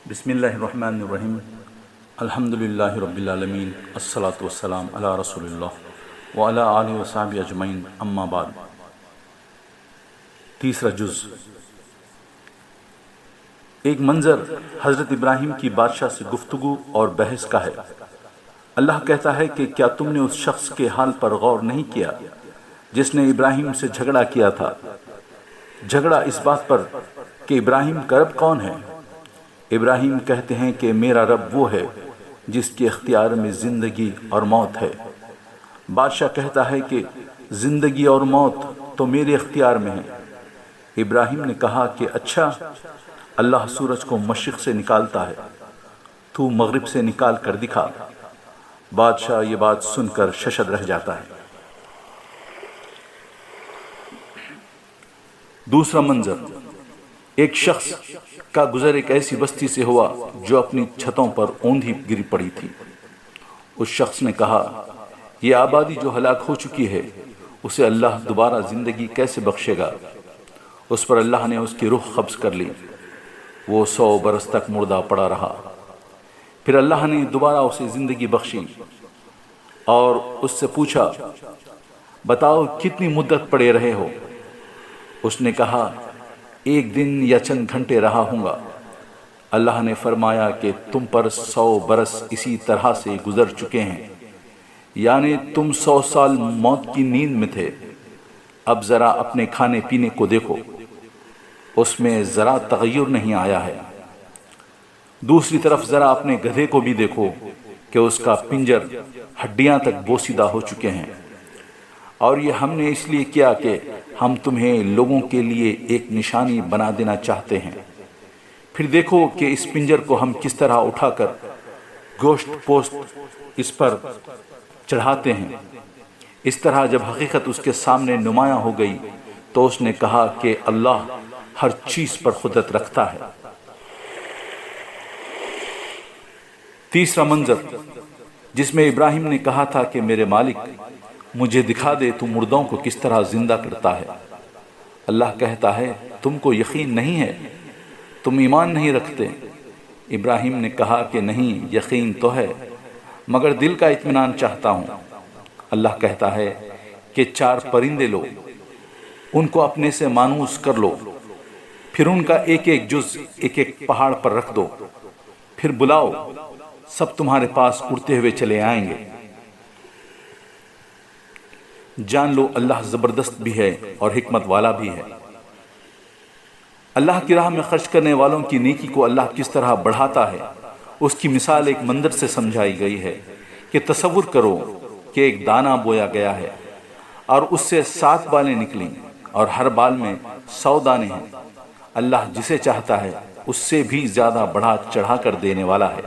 بسم اللہ الرحمن الرحیم الحمد للہ رب العالمین الصلاۃ والسلام علی رسول اللہ وعلی آلہ وصحبہ اجمعین اما بعد۔ تیسرا جز۔ ایک منظر حضرت ابراہیم کی بادشاہ سے گفتگو اور بحث کا ہے۔ اللہ کہتا ہے کہ کیا تم نے اس شخص کے حال پر غور نہیں کیا جس نے ابراہیم سے جھگڑا کیا تھا؟ جھگڑا اس بات پر کہ ابراہیم کا رب کون ہے؟ ابراہیم کہتے ہیں کہ میرا رب وہ ہے جس کے اختیار میں زندگی اور موت ہے۔ بادشاہ کہتا ہے کہ زندگی اور موت تو میرے اختیار میں ہے۔ ابراہیم نے کہا کہ اچھا، اللہ سورج کو مشرق سے نکالتا ہے، تو مغرب سے نکال کر دکھا۔ بادشاہ یہ بات سن کر ششد رہ جاتا ہے۔ دوسرا منظر۔ ایک شخص کا گزر ایک ایسی بستی سے ہوا جو اپنی چھتوں پر اوندھی گری پڑی تھی۔ اس شخص نے کہا، یہ آبادی جو ہلاک ہو چکی ہے اسے اللہ دوبارہ زندگی کیسے بخشے گا؟ اس پر اللہ نے اس کی روح قبض کر لی۔ وہ 100 برس تک مردہ پڑا رہا۔ پھر اللہ نے دوبارہ اسے زندگی بخشی اور اس سے پوچھا، بتاؤ کتنی مدت پڑے رہے ہو؟ اس نے کہا، 1 دن یا چند گھنٹے رہا ہوں گا۔ اللہ نے فرمایا کہ تم پر 100 برس اسی طرح سے گزر چکے ہیں، یعنی تم 100 سال موت کی نیند میں تھے۔ اب ذرا اپنے کھانے پینے کو دیکھو، اس میں ذرا تغیر نہیں آیا ہے۔ دوسری طرف ذرا اپنے گدھے کو بھی دیکھو کہ اس کا پنجر ہڈیاں تک بوسیدہ ہو چکے ہیں، اور یہ ہم نے اس لیے کیا کہ ہم تمہیں لوگوں کے لیے ایک نشانی بنا دینا چاہتے ہیں۔ پھر دیکھو کہ اس پنجر کو ہم کس طرح اٹھا کر گوشت پوست اس پر چڑھاتے ہیں۔ اس طرح جب حقیقت اس کے سامنے نمایاں ہو گئی تو اس نے کہا کہ اللہ ہر چیز پر قدرت رکھتا ہے۔ تیسرا منظر، جس میں ابراہیم نے کہا تھا کہ میرے مالک مجھے دکھا دے تو مردوں کو کس طرح زندہ کرتا ہے۔ اللہ کہتا ہے، تم کو یقین نہیں ہے، تم ایمان نہیں رکھتے۔ ابراہیم نے کہا کہ نہیں، یقین تو ہے مگر دل کا اطمینان چاہتا ہوں۔ اللہ کہتا ہے کہ 4 پرندے لو، ان کو اپنے سے مانوس کر لو، پھر ان کا ایک ایک جز ایک ایک پہاڑ پر رکھ دو، پھر بلاؤ، سب تمہارے پاس اڑتے ہوئے چلے آئیں گے۔ جان لو اللہ زبردست بھی ہے اور حکمت والا بھی ہے۔ اللہ کی راہ میں خرچ کرنے والوں کی نیکی کو اللہ کس طرح بڑھاتا ہے، اس کی مثال ایک منظر سے سمجھائی گئی ہے کہ تصور کرو کہ ایک دانہ بویا گیا ہے اور اس سے 7 بالیں نکلیں اور ہر بال میں 100 دانے ہیں۔ اللہ جسے چاہتا ہے اس سے بھی زیادہ بڑھا چڑھا کر دینے والا ہے۔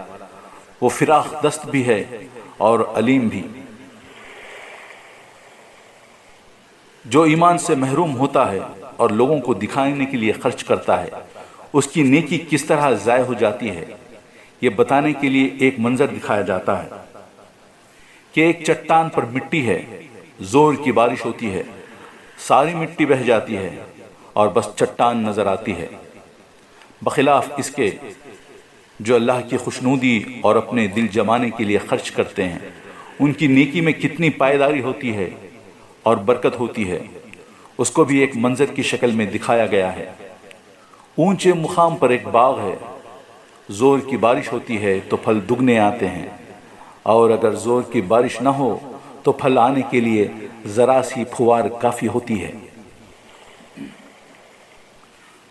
وہ فراخ دست بھی ہے اور علیم بھی۔ جو ایمان سے محروم ہوتا ہے اور لوگوں کو دکھانے کے لیے خرچ کرتا ہے، اس کی نیکی کس طرح ضائع ہو جاتی ہے، یہ بتانے کے لیے ایک منظر دکھایا جاتا ہے کہ ایک چٹان پر مٹی ہے، زور کی بارش ہوتی ہے، ساری مٹی بہہ جاتی ہے اور بس چٹان نظر آتی ہے۔ بخلاف اس کے جو اللہ کی خوشنودی اور اپنے دل جمانے کے لیے خرچ کرتے ہیں، ان کی نیکی میں کتنی پائیداری ہوتی ہے اور برکت ہوتی ہے، اس کو بھی ایک منظر کی شکل میں دکھایا گیا ہے۔ اونچے مقام پر ایک باغ ہے، زور کی بارش ہوتی ہے تو پھل دگنے آتے ہیں، اور اگر زور کی بارش نہ ہو تو پھل آنے کے لیے ذرا سی پھوار کافی ہوتی ہے۔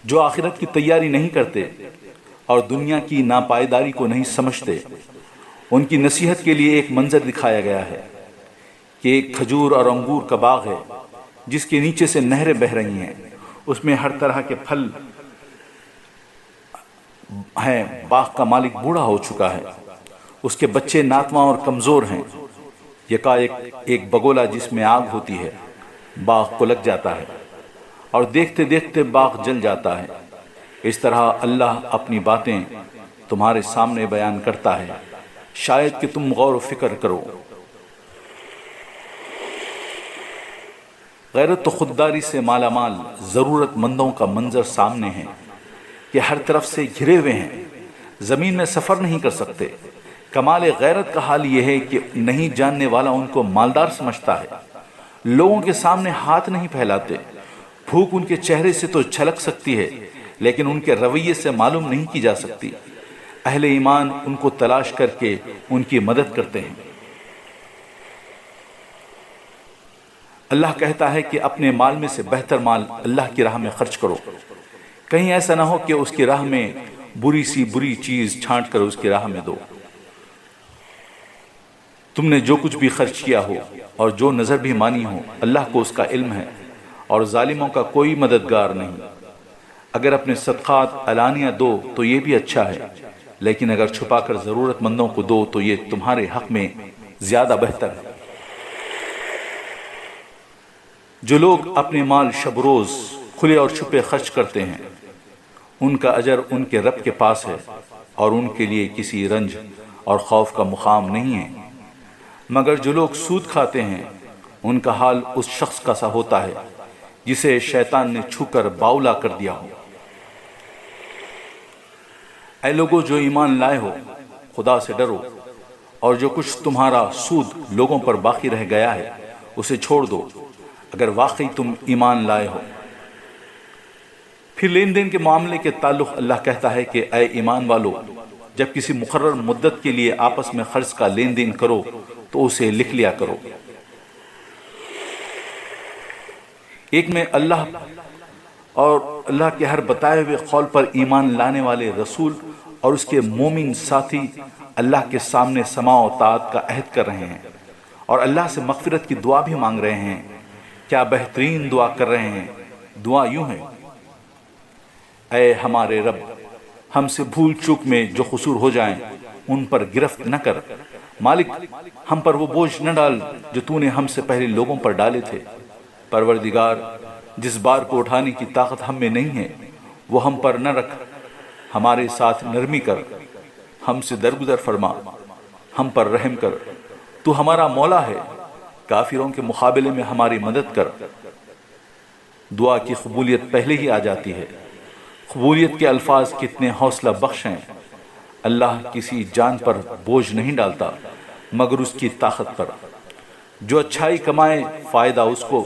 جو آخرت کی تیاری نہیں کرتے اور دنیا کی ناپائیداری کو نہیں سمجھتے، ان کی نصیحت کے لیے ایک منظر دکھایا گیا ہے کہ ایک کھجور اور انگور کا باغ ہے جس کے نیچے سے نہریں بہہ رہی ہیں، اس میں ہر طرح کے پھل ہیں۔ باغ کا مالک بوڑھا ہو چکا ہے، اس کے بچے ناتواں اور کمزور ہیں۔ یکایک ایک بگولا جس میں آگ ہوتی ہے باغ کو لگ جاتا ہے اور دیکھتے دیکھتے باغ جل جاتا ہے۔ اس طرح اللہ اپنی باتیں تمہارے سامنے بیان کرتا ہے، شاید کہ تم غور و فکر کرو۔ غیرت و خودداری سے مالا مال ضرورت مندوں کا منظر سامنے ہے کہ ہر طرف سے گھرے ہوئے ہیں، زمین میں سفر نہیں کر سکتے۔ کمال غیرت کا حال یہ ہے کہ نہیں جاننے والا ان کو مالدار سمجھتا ہے، لوگوں کے سامنے ہاتھ نہیں پھیلاتے، بھوک ان کے چہرے سے تو چھلک سکتی ہے لیکن ان کے رویے سے معلوم نہیں کی جا سکتی۔ اہل ایمان ان کو تلاش کر کے ان کی مدد کرتے ہیں۔ اللہ کہتا ہے کہ اپنے مال میں سے بہتر مال اللہ کی راہ میں خرچ کرو، کہیں ایسا نہ ہو کہ اس کی راہ میں بری سی بری چیز چھانٹ کر اس کی راہ میں دو۔ تم نے جو کچھ بھی خرچ کیا ہو اور جو نظر بھی مانی ہو، اللہ کو اس کا علم ہے، اور ظالموں کا کوئی مددگار نہیں۔ اگر اپنے صدقات علانیہ دو تو یہ بھی اچھا ہے، لیکن اگر چھپا کر ضرورت مندوں کو دو تو یہ تمہارے حق میں زیادہ بہتر ہے۔ جو لوگ اپنے مال شب روز کھلے اور چھپے خرچ کرتے ہیں، ان کا اجر ان کے رب کے پاس ہے، اور ان کے لیے کسی رنج اور خوف کا مقام نہیں ہے۔ مگر جو لوگ سود کھاتے ہیں، ان کا حال اس شخص کا سا ہوتا ہے جسے شیطان نے چھو کر باولا کر دیا ہو۔ اے لوگو جو ایمان لائے ہو، خدا سے ڈرو، اور جو کچھ تمہارا سود لوگوں پر باقی رہ گیا ہے اسے چھوڑ دو، اگر واقعی تم ایمان لائے ہو۔ پھر لین دین کے معاملے کے تعلق اللہ کہتا ہے کہ اے ایمان والو، جب کسی مقرر مدت کے لیے آپس میں قرض کا لین دین کرو تو اسے لکھ لیا کرو۔ ایک میں اللہ اور اللہ کے ہر بتائے ہوئے قول پر ایمان لانے والے رسول اور اس کے مومن ساتھی اللہ کے سامنے سماع و طاعت کا عہد کر رہے ہیں، اور اللہ سے مغفرت کی دعا بھی مانگ رہے ہیں۔ کیا بہترین دعا کر رہے ہیں؟ دعا یوں ہے: اے ہمارے رب، ہم سے بھول چوک میں جو قصور ہو جائیں ان پر گرفت نہ کر۔ مالک، ہم پر وہ بوجھ نہ ڈال جو تو نے ہم سے پہلے لوگوں پر ڈالے تھے۔ پروردگار، جس بار کو اٹھانے کی طاقت ہم میں نہیں ہے وہ ہم پر نہ رکھ، ہمارے ساتھ نرمی کر، ہم سے درگزر فرما، ہم پر رحم کر۔ تو ہمارا مولا ہے، کافروں کے مقابلے میں ہماری مدد کر۔ دعا کی قبولیت پہلے ہی آ جاتی ہے۔ قبولیت کے الفاظ کتنے حوصلہ بخش ہیں۔ اللہ کسی جان پر بوجھ نہیں ڈالتا مگر اس کی طاقت پر۔ جو اچھائی کمائے فائدہ اس کو،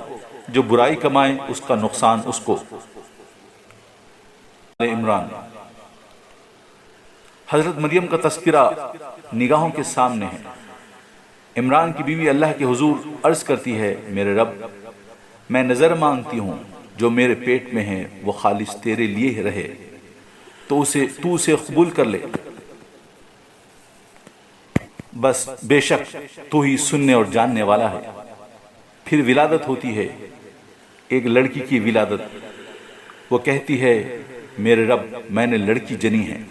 جو برائی کمائے اس کا نقصان اس کو۔ عمران۔ حضرت مریم کا تذکرہ نگاہوں کے سامنے ہے۔ عمران کی بیوی اللہ کے حضور عرض کرتی ہے: میرے رب، میں نظر مانگتی ہوں جو میرے پیٹ میں ہے وہ خالص تیرے لیے رہے، تو اسے قبول کر لے، بس بے شک تو ہی سننے اور جاننے والا ہے۔ پھر ولادت ہوتی ہے، ایک لڑکی کی ولادت۔ وہ کہتی ہے: میرے رب، میں نے لڑکی جنی ہے۔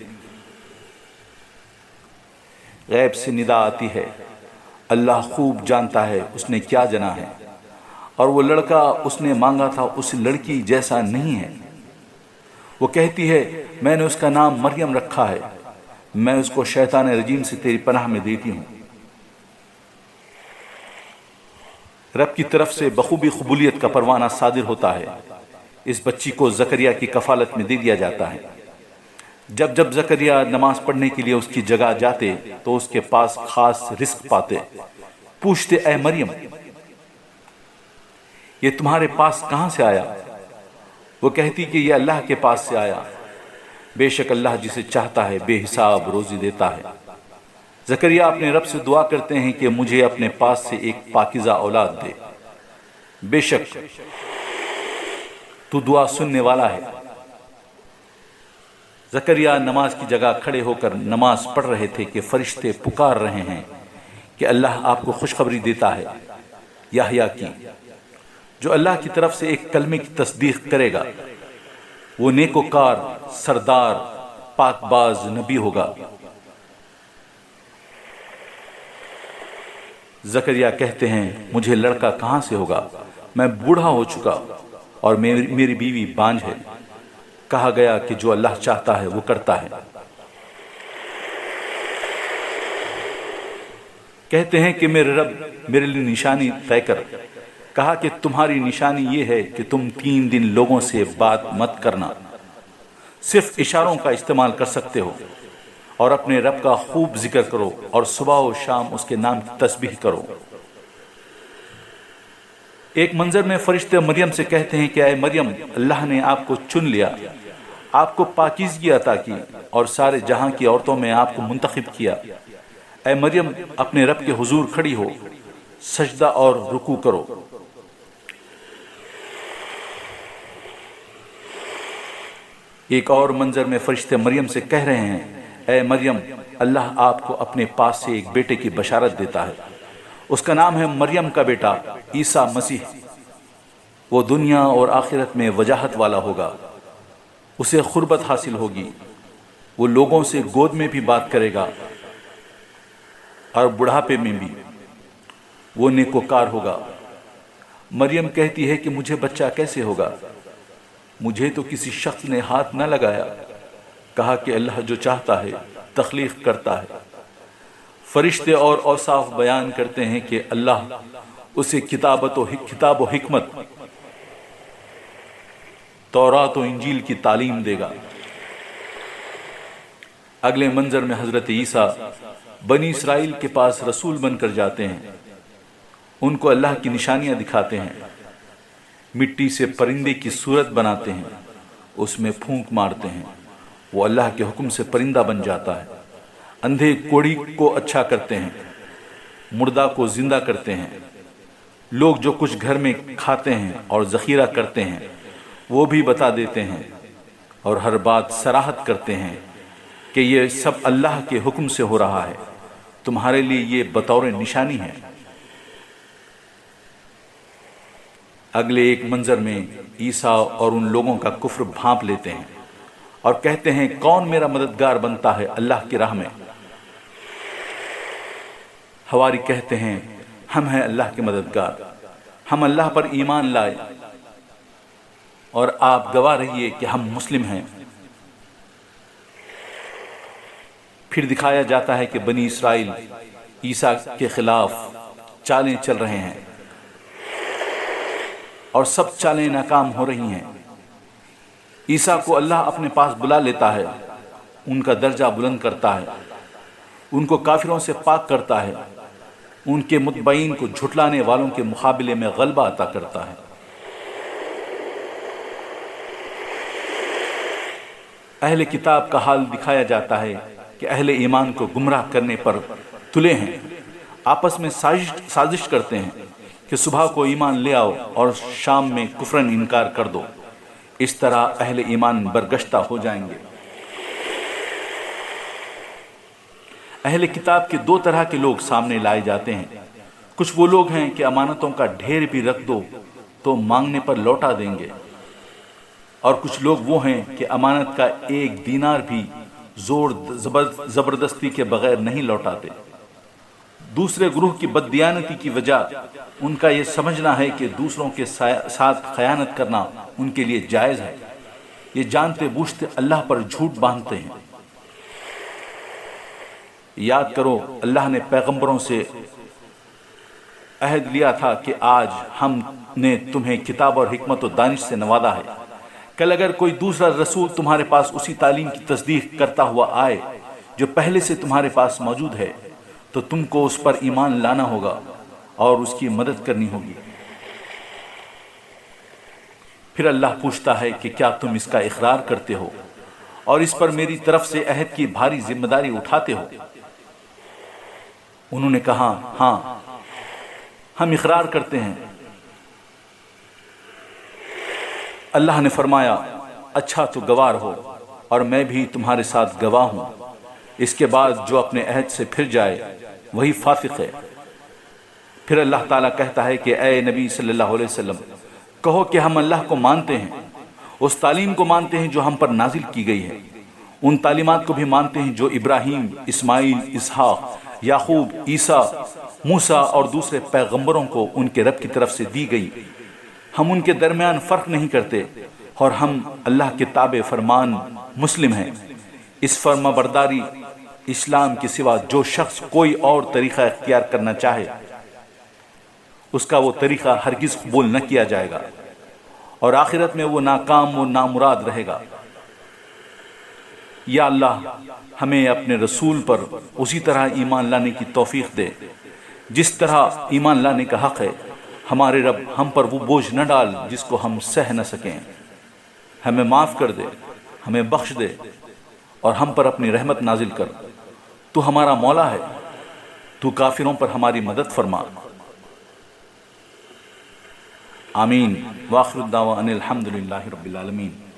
غیب سے ندا آتی ہے: اللہ خوب جانتا ہے اس نے کیا جنا ہے، اور وہ لڑکا اس نے مانگا تھا اس لڑکی جیسا نہیں ہے۔ وہ کہتی ہے: میں نے اس کا نام مریم رکھا ہے، میں اس کو شیطان رجیم سے تیری پناہ میں دیتی ہوں۔ رب کی طرف سے بخوبی قبولیت کا پروانہ صادر ہوتا ہے۔ اس بچی کو زکریا کی کفالت میں دے دیا جاتا ہے۔ جب جب زکریا نماز پڑھنے کے لیے اس کی جگہ جاتے تو اس کے پاس خاص رزق پاتے۔ پوچھتے: اے مریم، یہ تمہارے پاس کہاں سے آیا؟ وہ کہتی کہ یہ اللہ کے پاس سے آیا، بے شک اللہ جسے چاہتا ہے بے حساب روزی دیتا ہے۔ زکریا اپنے رب سے دعا کرتے ہیں کہ مجھے اپنے پاس سے ایک پاکیزہ اولاد دے، بے شک تو دعا سننے والا ہے۔ زکریا نماز کی جگہ کھڑے ہو کر نماز پڑھ رہے تھے کہ فرشتے پکار رہے ہیں کہ اللہ آپ کو خوشخبری دیتا ہے یحییٰ کی، جو اللہ کی طرف سے ایک کلمے کی تصدیق کرے گا۔ وہ نیکوکار، سردار، پاک باز نبی ہوگا۔ زکریا کہتے ہیں: مجھے لڑکا کہاں سے ہوگا؟ میں بوڑھا ہو چکا اور میری بیوی بانجھ ہے۔ کہا گیا کہ جو اللہ چاہتا ہے وہ کرتا ہے۔ کہتے ہیں کہ میرے رب میرے لیے نشانی طے کر۔ کہا کہ تمہاری نشانی یہ ہے کہ تم 3 دن لوگوں سے بات مت کرنا، صرف اشاروں کا استعمال کر سکتے ہو، اور اپنے رب کا خوب ذکر کرو اور صبح و شام اس کے نام کی تسبیح کرو۔ ایک منظر میں فرشتے مریم سے کہتے ہیں کہ اے مریم، اللہ نے آپ کو چن لیا، آپ کو پاکیزگی عطا کی اور سارے جہاں کی عورتوں میں آپ کو منتخب کیا۔ اے مریم، اپنے رب کے حضور کھڑی ہو، سجدہ اور رکوع کرو۔ ایک اور منظر میں فرشتے مریم سے کہہ رہے ہیں، اے مریم، اللہ آپ کو اپنے پاس سے ایک بیٹے کی بشارت دیتا ہے، اس کا نام ہے مریم کا بیٹا عیسیٰ مسیح۔ وہ دنیا اور آخرت میں وجاہت والا ہوگا، اسے قربت حاصل ہوگی، وہ لوگوں سے گود میں بھی بات کرے گا اور بڑھاپے میں بھی وہ نیکوکار ہوگا۔ مریم کہتی ہے کہ مجھے بچہ کیسے ہوگا؟ مجھے تو کسی شخص نے ہاتھ نہ لگایا۔ کہا کہ اللہ جو چاہتا ہے تخلیق کرتا ہے۔ فرشتے اور اوصاف بیان کرتے ہیں کہ اللہ اسے کتاب و حکمت، تورات و انجیل کی تعلیم دے گا۔ اگلے منظر میں حضرت عیسیٰ بنی اسرائیل کے پاس رسول بن کر جاتے ہیں، ان کو اللہ کی نشانیاں دکھاتے ہیں، مٹی سے پرندے کی صورت بناتے ہیں، اس میں پھونک مارتے ہیں، وہ اللہ کے حکم سے پرندہ بن جاتا ہے۔ اندھے کوڑی کو اچھا کرتے ہیں، مردہ کو زندہ کرتے ہیں۔ لوگ جو کچھ گھر میں کھاتے ہیں اور ذخیرہ کرتے ہیں وہ بھی بتا دیتے ہیں، اور ہر بات صراحت کرتے ہیں کہ یہ سب اللہ کے حکم سے ہو رہا ہے، تمہارے لیے یہ بطور نشانی ہے۔ اگلے ایک منظر میں عیسیٰ اور ان لوگوں کا کفر بھانپ لیتے ہیں اور کہتے ہیں کون میرا مددگار بنتا ہے اللہ کی راہ میں؟ حواری کہتے ہیں ہم ہیں اللہ کے مددگار، ہم اللہ پر ایمان لائے اور آپ گواہ رہیے کہ ہم مسلم ہیں۔ پھر دکھایا جاتا ہے کہ بنی اسرائیل عیسیٰ کے خلاف چالیں چل رہے ہیں اور سب چالیں ناکام ہو رہی ہیں۔ عیسیٰ کو اللہ اپنے پاس بلا لیتا ہے، ان کا درجہ بلند کرتا ہے، ان کو کافروں سے پاک کرتا ہے، ان کے متبعین کو جھٹلانے والوں کے مقابلے میں غلبہ عطا کرتا ہے۔ اہل کتاب کا حال دکھایا جاتا ہے کہ اہل ایمان کو گمراہ کرنے پر تلے ہیں، آپس میں سازش کرتے ہیں کہ صبح کو ایمان لے آؤ اور شام میں کفرن انکار کر دو، اس طرح اہل ایمان برگشتہ ہو جائیں گے۔ اہل کتاب کے دو طرح کے لوگ سامنے لائے جاتے ہیں، کچھ وہ لوگ ہیں کہ امانتوں کا ڈھیر بھی رکھ دو تو مانگنے پر لوٹا دیں گے، اور کچھ لوگ وہ ہیں کہ امانت کا ایک دینار بھی زور زبردستی کے بغیر نہیں لوٹاتے۔ دوسرے گروہ کی بددیانتی کی وجہ ان کا یہ سمجھنا ہے کہ دوسروں کے ساتھ خیانت کرنا ان کے لیے جائز ہے، یہ جانتے بوجھتے اللہ پر جھوٹ باندھتے ہیں۔ یاد کرو اللہ نے پیغمبروں سے عہد لیا تھا کہ آج ہم نے تمہیں کتاب اور حکمت و دانش سے نوازا ہے، کل اگر کوئی دوسرا رسول تمہارے پاس اسی تعلیم کی تصدیق کرتا ہوا آئے جو پہلے سے تمہارے پاس موجود ہے تو تم کو اس پر ایمان لانا ہوگا اور اس کی مدد کرنی ہوگی۔ پھر اللہ پوچھتا ہے کہ کیا تم اس کا اقرار کرتے ہو اور اس پر میری طرف سے عہد کی بھاری ذمہ داری اٹھاتے ہو؟ انہوں نے کہا ہاں، ہم اقرار کرتے ہیں۔ اللہ نے فرمایا اچھا تو گوار ہو اور میں بھی تمہارے ساتھ گواہ ہوں، اس کے بعد جو اپنے عہد سے پھر جائے وہی فاسق ہے۔ پھر اللہ تعالیٰ کہتا ہے کہ اے نبی صلی اللہ علیہ وسلم کہو کہ ہم اللہ کو مانتے ہیں، اس تعلیم کو مانتے ہیں جو ہم پر نازل کی گئی ہے، ان تعلیمات کو بھی مانتے ہیں جو ابراہیم، اسماعیل، اسحاق، یعقوب، عیسیٰ، موسیٰ اور دوسرے پیغمبروں کو ان کے رب کی طرف سے دی گئی۔ ہم ان کے درمیان فرق نہیں کرتے اور ہم اللہ کے تابع فرمان مسلم ہیں۔ اس فرما برداری اسلام کے سوا جو شخص کوئی اور طریقہ اختیار کرنا چاہے اس کا وہ طریقہ ہرگز قبول نہ کیا جائے گا اور آخرت میں وہ ناکام و نامراد رہے گا۔ یا اللہ ہمیں اپنے رسول پر اسی طرح ایمان لانے کی توفیق دے جس طرح ایمان لانے کا حق ہے۔ ہمارے رب ہم پر وہ بوجھ نہ ڈال جس کو ہم سہ نہ سکیں، ہمیں معاف کر دے، ہمیں بخش دے اور ہم پر اپنی رحمت نازل کر۔ تو ہمارا مولا ہے، تو کافروں پر ہماری مدد فرما۔ آمین۔ وآخر الدعوان الحمدللہ رب العالمین۔